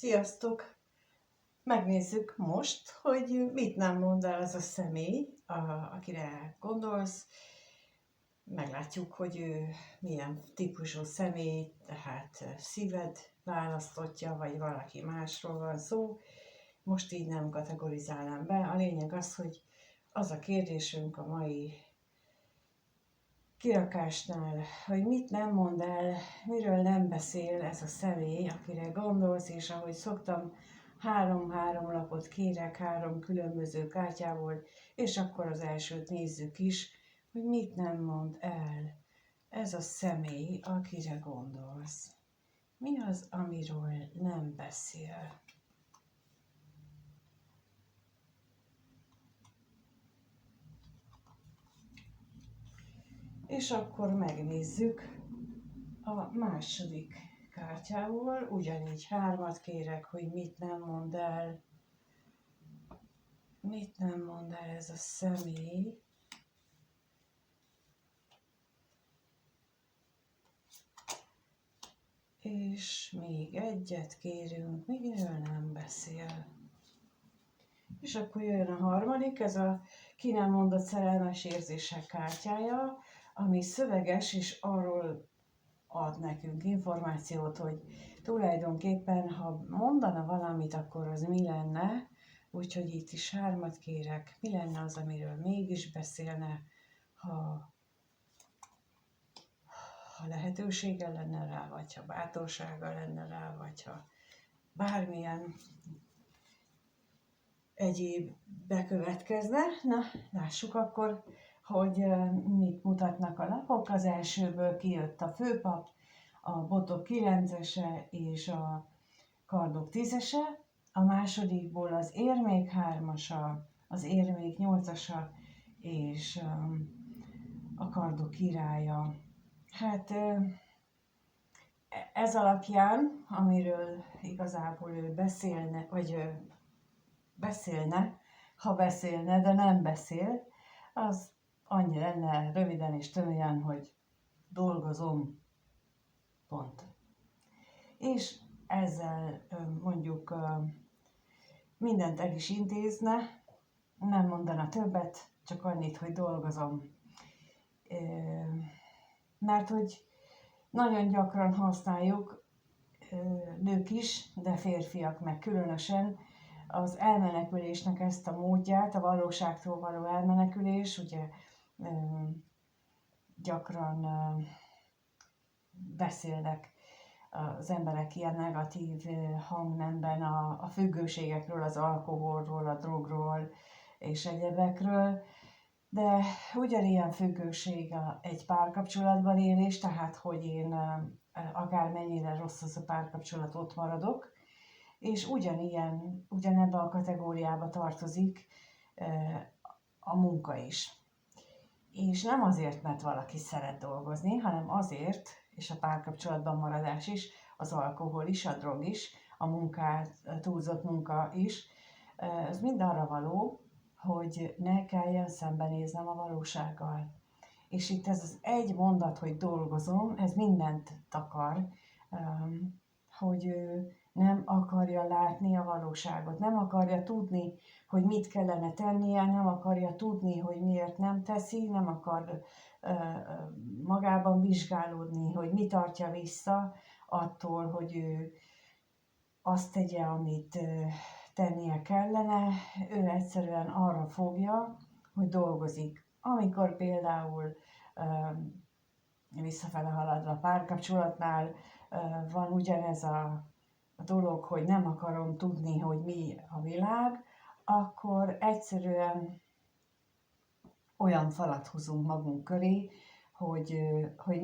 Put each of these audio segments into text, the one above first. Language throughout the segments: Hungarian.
Sziasztok! Megnézzük most, hogy mit nem mond el az a személy, akire gondolsz. Meglátjuk, hogy ő milyen típusú személy, tehát szíved választottja, vagy valaki másról van szó. Most így nem kategorizálnám be. A lényeg az, hogy az a kérdésünk a mai kirakásnál, hogy mit nem mond el, miről nem beszél ez a személy, akire gondolsz, és ahogy szoktam, 3 lapot kérek 3 különböző kártyából, és akkor az elsőt nézzük is, hogy mit nem mond el ez a személy, akire gondolsz. Mi az, amiről nem beszél? És akkor megnézzük a második kártyából, ugyanígy 3 kérek, hogy mit nem mond el. Mit nem mond el ez a személy? És még 1 kérünk, miről nem beszél. És akkor jön a harmadik, ez a ki nem mondott szerelmes érzések kártyája, ami szöveges, és arról ad nekünk információt, hogy tulajdonképpen, ha mondana valamit, akkor az mi lenne, úgyhogy itt is 3 kérek, mi lenne az, amiről mégis beszélne, ha lehetősége lenne rá, vagy ha bátorsága lenne rá, vagy ha bármilyen egyéb bekövetkezne. Na, lássuk akkor, hogy mit mutatnak a lapok. Az elsőből kijött a főpap, a botok 9-ese és a kardok 10-ese, a másodikból az érmék 3-asa, az érmék 8-asa és a kardok királya. Hát ez alapján, amiről igazából ő beszélne, vagy beszélne, ha beszélne, de nem beszél, az annyi lenne röviden és tömören, hogy dolgozom, pont. És ezzel mondjuk mindent el is intézne, nem mondana többet, csak annyit, hogy dolgozom. Mert hogy nagyon gyakran használjuk, nők is, de férfiak meg különösen, az elmenekülésnek ezt a módját, a valóságtól való elmenekülés, ugye gyakran beszélnek az emberek ilyen negatív hangnemben a függőségekről, az alkoholról, a drogról és egyebekről, de ugyanilyen függőség egy párkapcsolatban élés, tehát hogy én akármennyire rossz az a párkapcsolat, ott maradok, és ugyanebbe a kategóriába tartozik a munka is. És nem azért, mert valaki szeret dolgozni, hanem azért, és a párkapcsolatban maradás is, az alkohol is, a drog is, a túlzott munka is, ez mind arra való, hogy ne kelljen szembenéznem a valósággal. És itt ez az egy mondat, hogy dolgozom, ez mindent takar, hogy ő nem akarja látni a valóságot, nem akarja tudni, hogy mit kellene tennie, nem akarja tudni, hogy miért nem teszi, nem akar magában vizsgálódni, hogy mi tartja vissza attól, hogy ő azt tegye, amit tennie kellene. Ő egyszerűen arra fogja, hogy dolgozik. Amikor például visszafele haladva a párkapcsolatnál van ugyanez a dolog, hogy nem akarom tudni, hogy mi a világ, akkor egyszerűen olyan falat húzunk magunk köré, hogy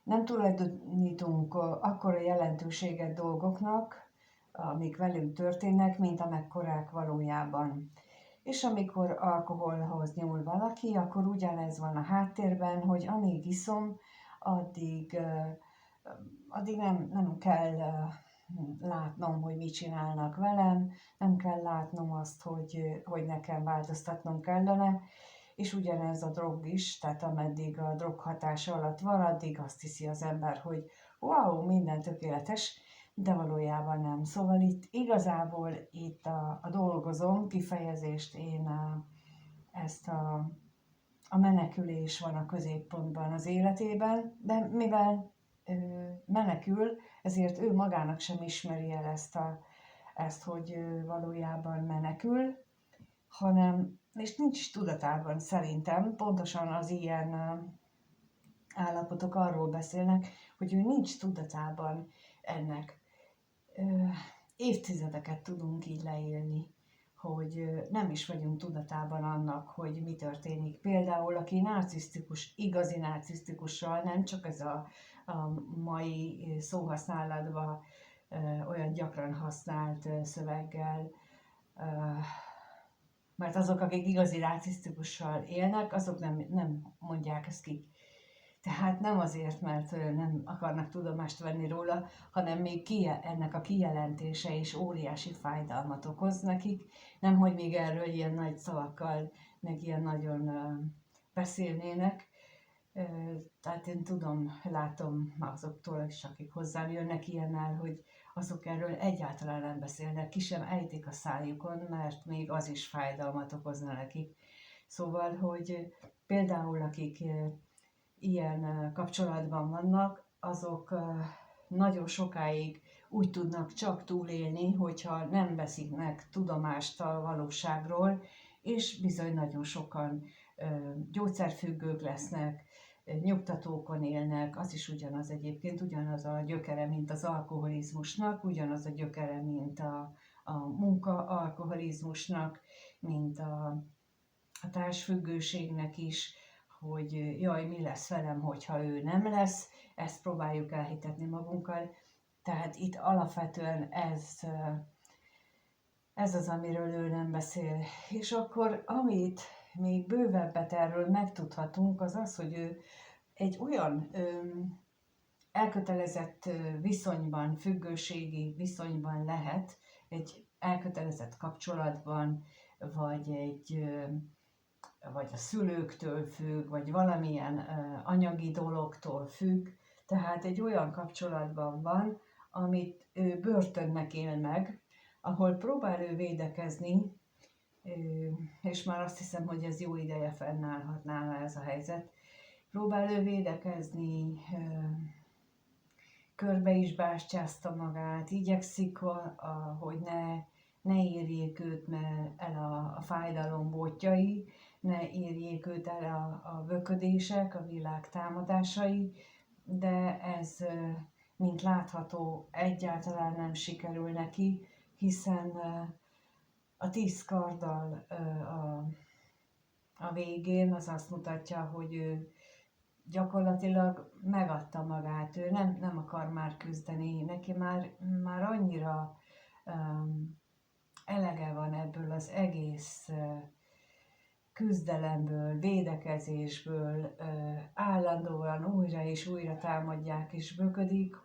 nem tulajdonítunk akkora jelentőséget dolgoknak, amik velünk történnek, mint amekkorák valójában. És amikor alkoholhoz nyúl valaki, akkor ugyanez van a háttérben, hogy amíg iszom, addig nem kell látnom, hogy mit csinálnak velem, nem kell látnom azt, hogy nekem változtatnom kellene, és ugyanez a drog is, tehát ameddig a drog hatása alatt van, addig azt hiszi az ember, hogy wow, minden tökéletes, de valójában nem. Szóval itt igazából a dolgozom kifejezést, én ezt a menekülés van a középpontban az életében, de mivel menekül, ezért ő magának sem ismeri el ezt, hogy valójában menekül, hanem, és nincs is tudatában szerintem, pontosan az ilyen állapotok arról beszélnek, hogy ő nincs tudatában ennek. Évtizedeket tudunk így leélni, hogy nem is vagyunk tudatában annak, hogy mi történik. Például, aki narcisztikus, igazi narcisztikussal, nem csak ez a mai szóhasználatban olyan gyakran használt szöveggel, mert azok, akik igazi narcisztikussal élnek, azok nem mondják ezt ki. Tehát nem azért, mert nem akarnak tudomást venni róla, hanem még ennek a kijelentése is óriási fájdalmat okoz nekik. Nemhogy még erről ilyen nagy szavakkal, meg ilyen nagyon beszélnének. Tehát én tudom, látom azoktól is, akik hozzám jönnek ilyennel, hogy azok erről egyáltalán nem beszélnek, ki sem ejtik a szájukon, mert még az is fájdalmat okozna nekik. Szóval, hogy például akik ilyen kapcsolatban vannak, azok nagyon sokáig úgy tudnak csak túlélni, hogyha nem veszik meg tudomást a valóságról, és bizony nagyon sokan gyógyszerfüggők lesznek, nyugtatókon élnek, az is egyébként ugyanaz a gyökere, mint az alkoholizmusnak, ugyanaz a gyökere, mint a munka-alkoholizmusnak, mint a társfüggőségnek is, hogy jaj, mi lesz velem, hogyha ő nem lesz, ezt próbáljuk elhitetni magunkkal. Tehát itt alapvetően ez az, amiről ő nem beszél. És akkor, amit még bővebbet erről megtudhatunk, az az, hogy ő egy olyan elkötelezett viszonyban, függőségi viszonyban lehet, egy elkötelezett kapcsolatban, vagy a szülőktől függ, vagy valamilyen anyagi dologtól függ, tehát egy olyan kapcsolatban van, amit ő börtönnek él meg, ahol próbál ő védekezni, és már azt hiszem, hogy ez jó ideje fennállhat nála ez a helyzet. Próbál ő védekezni, körbe is bástyázta magát, igyekszik, hogy ne érjék őt el a fájdalom botjai, ne érjék őt el a böködések, a világ támadásai, de ez, mint látható, egyáltalán nem sikerül neki, hiszen a 10 karddal a végén az azt mutatja, hogy ő gyakorlatilag megadta magát, ő nem akar már küzdeni, neki már annyira elege van ebből az egész küzdelemből, védekezésből, állandóan újra és újra támadják és böködik,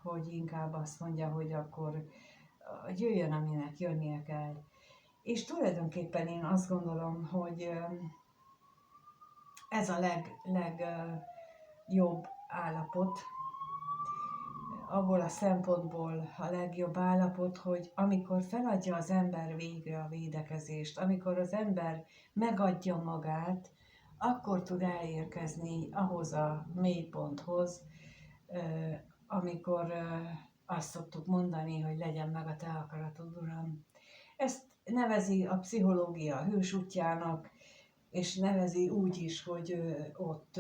hogy inkább azt mondja, hogy akkor jöjjön, aminek jönnie kell. És tulajdonképpen én azt gondolom, hogy ez a legjobb állapot, abból a szempontból a legjobb állapot, hogy amikor feladja az ember végre a védekezést, amikor az ember megadja magát, akkor tud elérkezni ahhoz a mélyponthoz, amikor azt szoktuk mondani, hogy legyen meg a te akaratod, Uram. Ezt nevezi a pszichológia hősútjának, és nevezi úgy is, hogy ott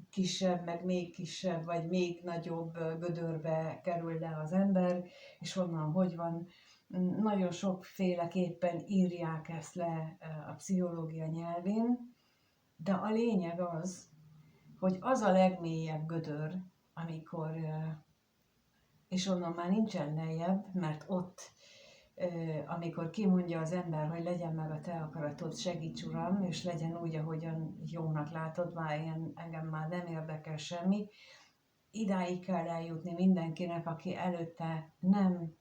kisebb, meg még kisebb, vagy még nagyobb gödörbe kerül le az ember, és onnan hogy van. Nagyon sokféleképpen írják ezt le a pszichológia nyelvén, de a lényeg az, hogy az a legmélyebb gödör, amikor, és onnan már nincsen lejjebb, mert ott amikor kimondja az ember, hogy legyen meg a te akaratod, segíts Uram, és legyen úgy, ahogyan jónak látod, már engem már nem érdekel semmi. Idáig kell eljutni mindenkinek, aki előtte nem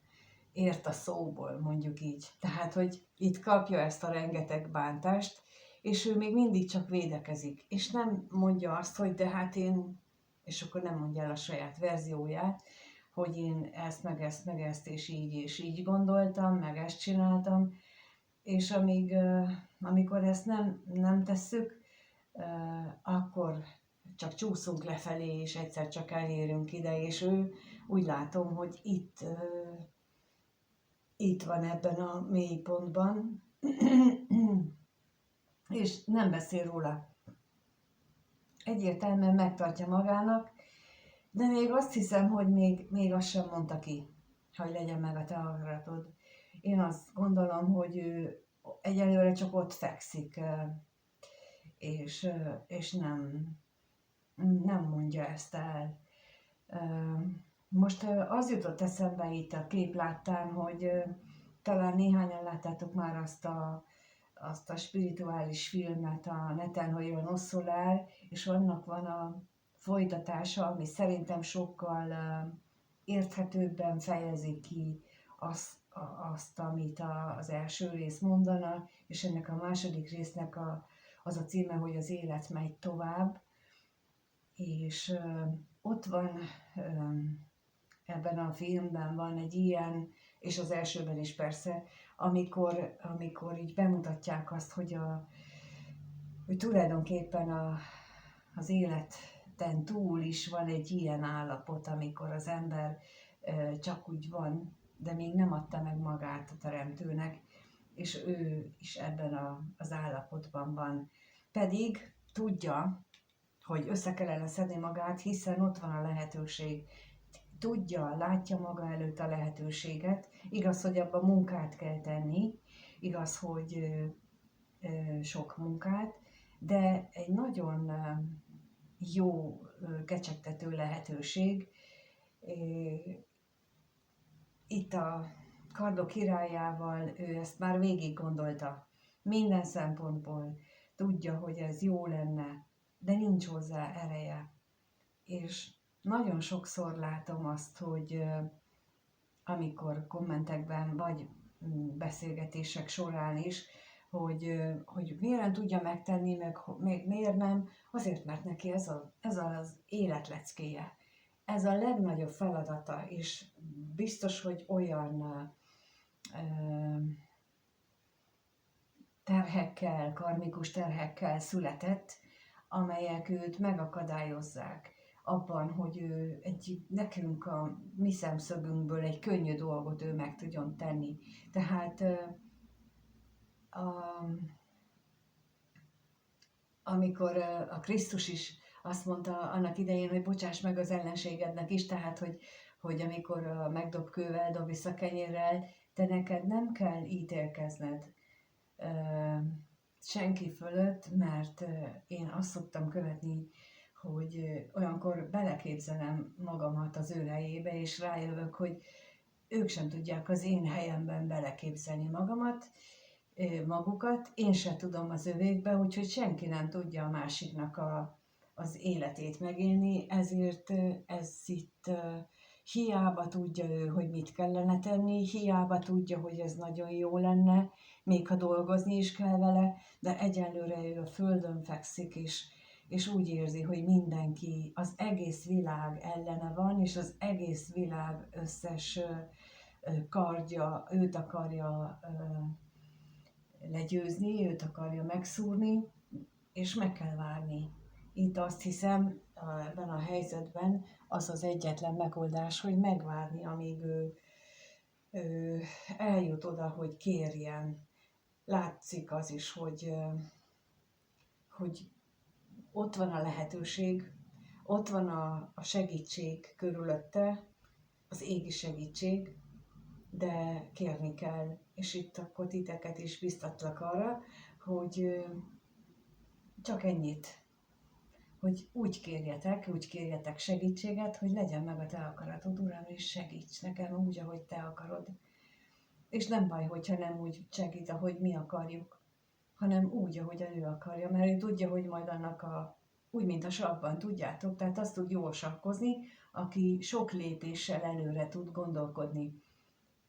ért a szóból, mondjuk így. Tehát, hogy itt kapja ezt a rengeteg bántást, és ő még mindig csak védekezik, és nem mondja azt, hogy de hát én, és akkor nem mondja el a saját verzióját, hogy én ezt, meg ezt, és így gondoltam, meg ezt csináltam, és amikor ezt nem tesszük, akkor csak csúszunk lefelé, és egyszer csak elérünk ide, és ő úgy látom, hogy itt van ebben a mélypontban, és nem beszél róla. Egyértelműen megtartja magának, de még azt hiszem, hogy még azt sem mondta ki, hogy legyen meg a te akaratod. Én azt gondolom, hogy ő egyelőre csak ott fekszik, és nem mondja ezt el. Most az jutott eszembe itt a kép láttán, hogy talán néhányan láttátok már azt a spirituális filmet a neten, hogy a Nosszolár, és annak van a folytatása, ami szerintem sokkal érthetőbben fejezi ki azt, amit az első rész mondana, és ennek a második résznek az a címe, hogy az élet megy tovább, és ott van, ebben a filmben van egy ilyen, és az elsőben is persze, amikor így bemutatják azt, hogy tulajdonképpen az életen túl is van egy ilyen állapot, amikor az ember csak úgy van, de még nem adta meg magát a Teremtőnek, és ő is ebben az állapotban van. Pedig tudja, hogy össze kellene szedni magát, hiszen ott van a lehetőség. Tudja, látja maga előtt a lehetőséget. Igaz, hogy abban munkát kell tenni, igaz, hogy sok munkát, de egy nagyon jó, kecsegtető lehetőség. Itt a Kardok királyával ő ezt már végig gondolta. Minden szempontból tudja, hogy ez jó lenne, de nincs hozzá ereje. És nagyon sokszor látom azt, hogy amikor kommentekben vagy beszélgetések során is, hogy miért nem tudja megtenni, meg miért nem, azért, mert neki ez az életleckéje. Ez a legnagyobb feladata, és biztos, hogy olyan terhekkel, karmikus terhekkel született, amelyek őt megakadályozzák abban, hogy ő nekünk a mi szemszögünkből egy könnyű dolgot ő meg tudjon tenni. Tehát amikor a Krisztus is azt mondta annak idején, hogy bocsáss meg az ellenségednek is, tehát hogy amikor megdob kővel, dob vissza kenyérrel, te neked nem kell ítélkezned senki fölött, mert én azt szoktam követni, hogy olyankor beleképzelem magamat az ő helyébe, és rájövök, hogy ők sem tudják az én helyemben beleképzelni magukat, én sem tudom az övékbe, úgyhogy senki nem tudja a másiknak az életét megélni, ezért ez itt hiába tudja ő, hogy mit kellene tenni, hiába tudja, hogy ez nagyon jó lenne, még ha dolgozni is kell vele, de egyelőre ő a földön fekszik, és úgy érzi, hogy mindenki, az egész világ ellene van, és az egész világ összes kardja őt akarja legyőzni, őt akarja megszúrni, és meg kell várni. Itt azt hiszem, ebben a helyzetben az az egyetlen megoldás, hogy megvárni, amíg ő eljut oda, hogy kérjen. Látszik az is, hogy ott van a lehetőség, ott van a segítség körülötte, az égi segítség, de kérni kell. És itt akkor titeket is biztatlak arra, hogy csak ennyit, hogy úgy kérjetek segítséget, hogy legyen meg a te akaratod, Uram, és segíts nekem úgy, ahogy te akarod. És nem baj, hogyha nem úgy segít, ahogy mi akarjuk, hanem úgy, ahogy ő akarja, mert ő tudja, hogy majd annak úgy, mint a sakkban, tudjátok, tehát azt tud jól sakkozni, aki sok lépéssel előre tud gondolkodni.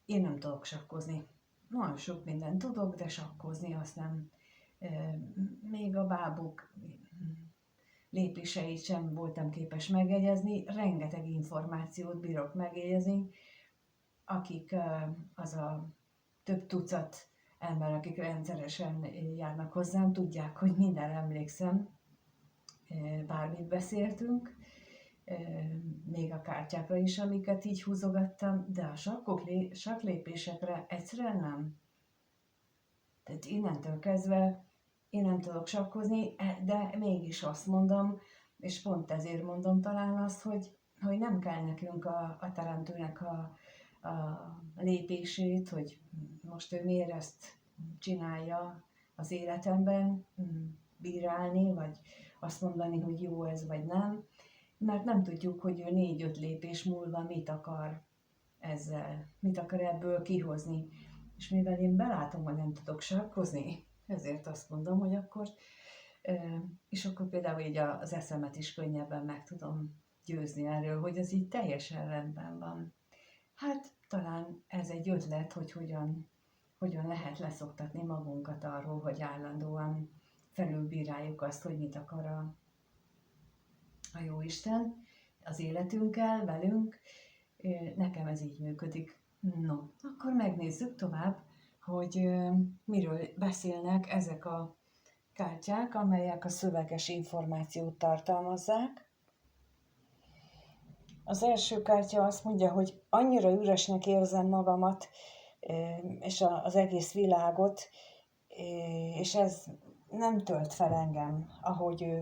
Én nem tudok sakkozni. Nagyon sok mindent tudok, de sakkozni azt nem. Még a bábuk lépéseit sem voltam képes megjegyezni, rengeteg információt bírok megjegyezni, akik az a több tucat ember, akik rendszeresen járnak hozzám, tudják, hogy mindenre emlékszem, bármit beszéltünk, még a kártyákra is, amiket így húzogattam, de a sakklépésekre egyszerűen nem. Tehát innentől kezdve én nem tudok sakkozni, de mégis azt mondom, és pont ezért mondom talán azt, hogy nem kell nekünk a teremtőnek a lépését, hogy most ő miért ezt csinálja az életemben, bírálni, vagy azt mondani, hogy jó ez, vagy nem, mert nem tudjuk, hogy ő 4-5 lépés múlva mit akar ezzel, mit akar ebből kihozni. És mivel én belátom, hogy nem tudok sarkozni, ezért azt mondom, hogy akkor, és akkor például így az eszemet is könnyebben meg tudom győzni erről, hogy ez így teljesen rendben van. Hát talán ez egy ötlet, hogy hogyan lehet leszoktatni magunkat arról, hogy állandóan felülbíráljuk azt, hogy mit akar a Jóisten az életünkkel, velünk. Nekem ez így működik. No, akkor megnézzük tovább, hogy miről beszélnek ezek a kártyák, amelyek a szöveges információt tartalmazzák. Az első kártya azt mondja, hogy annyira üresnek érzem magamat, és az egész világot, és ez nem tölt fel engem,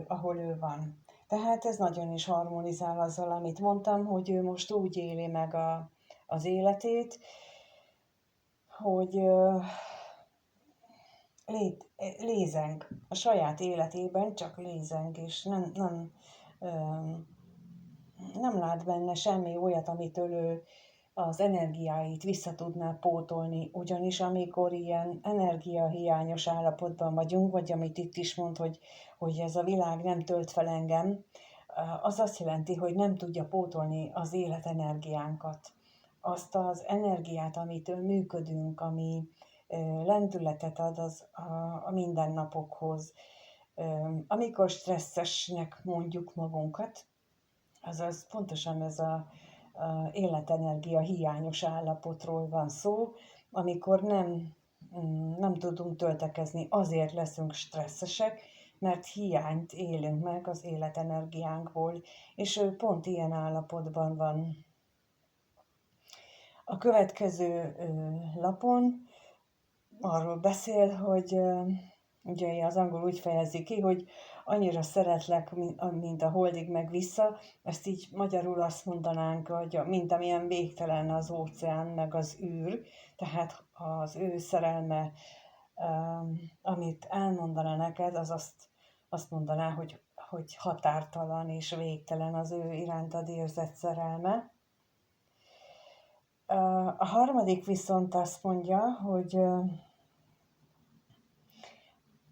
ahol ő van. Tehát ez nagyon is harmonizál azzal, amit mondtam, hogy ő most úgy éli meg az életét, hogy lézeng a saját életében, csak lézeng, és nem lát benne semmi olyat, amitől ő az energiáit vissza tudná pótolni, ugyanis amikor ilyen energiahiányos állapotban vagyunk, vagy amit itt is mond, hogy ez a világ nem tölt fel engem, az azt jelenti, hogy nem tudja pótolni az életenergiánkat. Azt az energiát, amitől működünk, ami lendületet ad a mindennapokhoz. Amikor stresszesnek mondjuk magunkat, azaz pontosan ez a életenergia hiányos állapotról van szó, amikor nem tudunk töltekezni, azért leszünk stresszesek, mert hiányt élünk meg az életenergiánkból, és ő pont ilyen állapotban van. A következő lapon arról beszél, hogy ugye az angol úgy fejezi ki, hogy annyira szeretlek, mint a holdig meg vissza, ezt így magyarul azt mondanánk, hogy mint amilyen végtelen az óceán meg az űr, tehát az ő szerelme, amit elmondana neked, az azt mondaná, hogy határtalan és végtelen az ő irántad érzett szerelme. A harmadik viszont azt mondja, hogy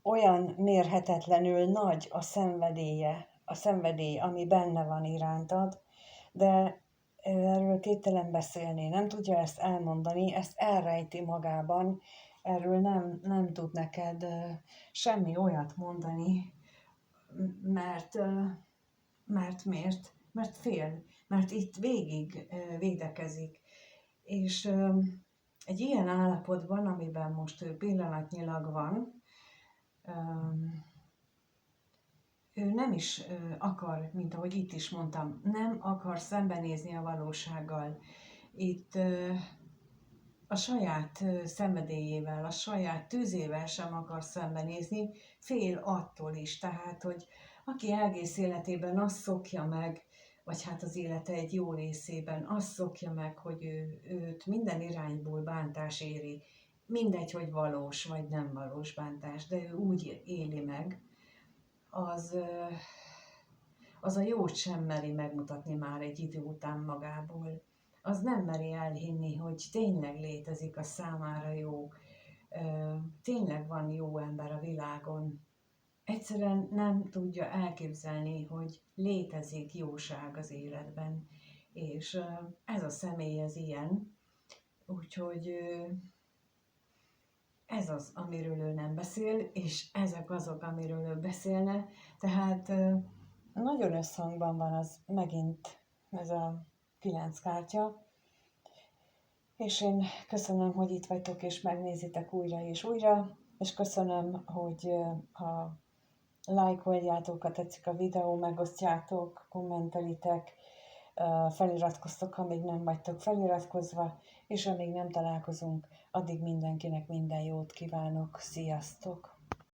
olyan mérhetetlenül nagy a szenvedély, ami benne van irántad, de erről képtelen beszélni, nem tudja ezt elmondani, ezt elrejti magában, erről nem tud neked semmi olyat mondani, mert miért? Mert fél, mert itt végig védekezik. És egy ilyen állapotban, amiben most ő pillanatnyilag van, ő nem is akar, mint ahogy itt is mondtam, nem akar szembenézni a valósággal. Itt a saját szenvedélyével, a saját tűzével sem akar szembenézni, fél attól is. Tehát, hogy aki egész életében azt szokja meg, vagy hát az élete egy jó részében azt szokja meg, hogy őt minden irányból bántás éri, mindegy, hogy valós vagy nem valós bántás, de ő úgy éli meg, az a jót sem meri megmutatni már egy idő után magából. Az nem meri elhinni, hogy tényleg létezik a számára jó, tényleg van jó ember a világon. Egyszerűen nem tudja elképzelni, hogy létezik jóság az életben. És ez a személy ez ilyen, úgyhogy ez az, amiről ő nem beszél, és ezek azok, amiről ő beszélne. Tehát nagyon összhangban van az megint ez a 9 kártya, és én köszönöm, hogy itt vagytok és megnézitek újra és újra, és köszönöm, hogy ha lájkoljátok, ha tetszik a videó, megosztjátok, kommentelitek, feliratkoztok, ha még nem vagytok feliratkozva, és amíg nem találkozunk, addig mindenkinek minden jót kívánok. Sziasztok!